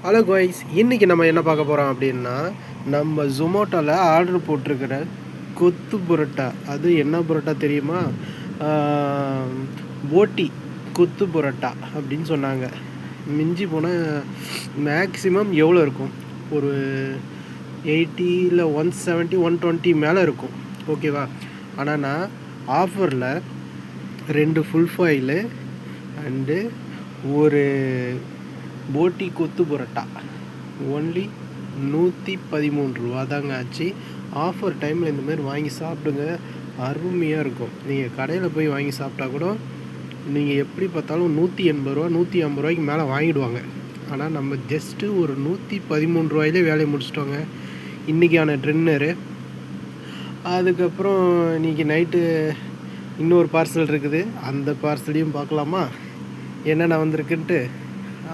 Hello guys, இன்றைக்கி நம்ம என்ன பார்க்க போகிறோம் அப்படின்னா, நம்ம ஜொமோட்டோவில் ஆர்டர் போட்டிருக்கிற கொத்து புரோட்டா. அது என்ன புரோட்டா தெரியுமா? போட்டி கொத்து புரோட்டா அப்படின்னு சொன்னாங்க. மிஞ்சி போனால் மேக்ஸிமம் எவ்வளோ இருக்கும்? ஒரு 80 இல்லை 170 120 மேலே இருக்கும். ஓகேவா? ஆனால் நான் ஆஃபரில் 2 ஃபுல் ஃபாயிலு அண்டு ஒரு போட்டி கொத்து புரோட்டா ஒன்லி 113 ரூபா தாங்க ஆச்சு. ஆஃபர் டைமில் இந்தமாதிரி வாங்கி சாப்பிடுங்க, அருமையாக இருக்கும். நீங்கள் கடையில் போய் வாங்கி சாப்பிட்டா கூட நீங்கள் எப்படி பார்த்தாலும் 180 ரூபா 150 ரூபாய்க்கு மேலே வாங்கிடுவாங்க. ஆனால் நம்ம ஜஸ்ட்டு ஒரு 113 ரூபாயிலே வேலையை முடிச்சிட்டோங்க. இன்றைக்கான ட்ரென்னரு. அதுக்கப்புறம் இன்றைக்கி நைட்டு இன்னொரு பார்சல் இருக்குது, அந்த பார்சலையும் பார்க்கலாமா என்னென்ன வந்திருக்குன்ட்டு.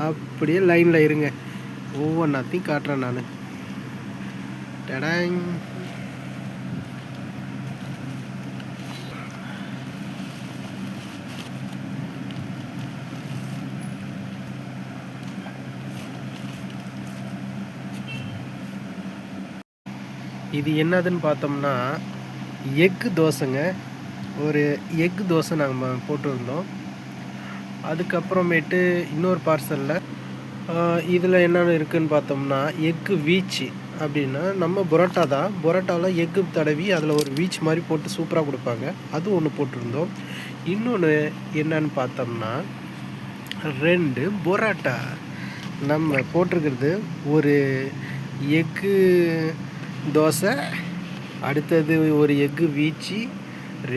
அப்படியே லைனில் இருங்க, ஒவ்வொன்றாத்தையும் காட்டுறேன் நான். டடாங். இது என்னதுன்னு பார்த்தோம்னா எக்கு தோசைங்க. ஒரு எக்கு தோசை நாங்கள் போட்டிருந்தோம். அதுக்கப்புறமேட்டு இன்னொரு பார்சலில் இதில் என்னென்ன இருக்குதுன்னு பார்த்தோம்னா எக்கு வீச்சு அப்படின்னா நம்ம புரோட்டா தான். புரோட்டாவில் எக்கு தடவி அதில் ஒரு வீச் மாதிரி போட்டு சூப்பராக கொடுப்பாங்க. அது ஒன்று போட்டிருந்தோம். இன்னொன்று என்னன்னு பார்த்தோம்னா 2 புரோட்டா நம்ம போட்டிருக்கிறது. ஒரு எக்கு தோசை, அடுத்தது ஒரு எக்கு வீச்சு,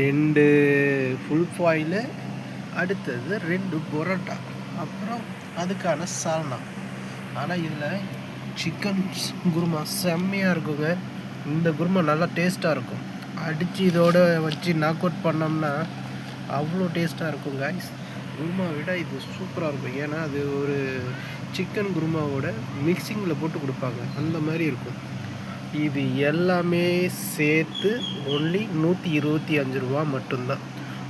2 ஃபுல் ஃபாயிலு, அடுத்தது 2 புரோட்டா, அப்புறம் அதுக்கான சால்னா. ஆனால் இதில் சிக்கன் குருமா செம்மையாக இருக்குங்க. இந்த குருமா நல்லா டேஸ்ட்டாக இருக்கும். அடித்து இதோட வச்சு நாக் அவுட் பண்ணோம்னா அவ்வளோ டேஸ்ட்டாக இருக்கும் காய்ஸ். குருமா விட இது சூப்பராக இருக்கும். ஏன்னா அது ஒரு சிக்கன் குருமாவோட மிக்சிங்கில் போட்டு கொடுப்பாங்க, அந்த மாதிரி இருக்கும். இது எல்லாமே சேர்த்து ஒன்லி 125 ரூபா மட்டும்தான்.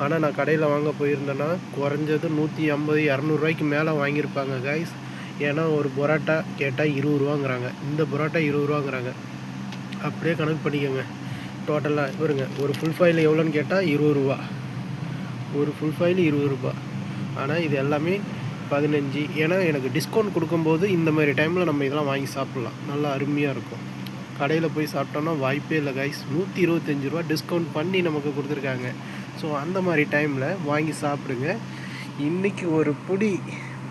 ஆனால் நான் கடையில் வாங்க போயிருந்தேன்னா குறைஞ்சது 150 200 ரூபாய்க்கு மேலே வாங்கியிருப்பாங்க காய்ஸ். ஏன்னா ஒரு பரோட்டா கேட்டால் 20 ரூபாங்கிறாங்க, இந்த பரோட்டா 20 ரூபாங்கிறாங்க. அப்படியே கணக்கு பண்ணிக்கோங்க. டோட்டலாக வருங்க. ஒரு ஃபுல் ஃபாயில் எவ்வளோன்னு கேட்டால் 20 ரூபா, ஒரு ஃபுல் ஃபாயில் 20 ரூபா. ஆனால் இது எல்லாமே 15. ஏன்னா எனக்கு டிஸ்கவுண்ட் கொடுக்கும்போது இந்த மாதிரி டைமில் நம்ம இதெல்லாம் வாங்கி சாப்பிட்லாம், நல்லா அருமையாக இருக்கும். கடையில் போய் சாப்பிட்டோன்னா வாய்ப்பே இல்லை காய்ஸ். 125 ரூபா டிஸ்கவுண்ட் பண்ணி நமக்கு கொடுத்துருக்காங்க. ஸோ அந்த மாதிரி டைமில் வாங்கி சாப்பிடுங்க. இன்றைக்கி ஒரு புடி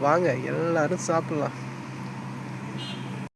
வாங்க, எல்லோரும் சாப்பிட்லாம்.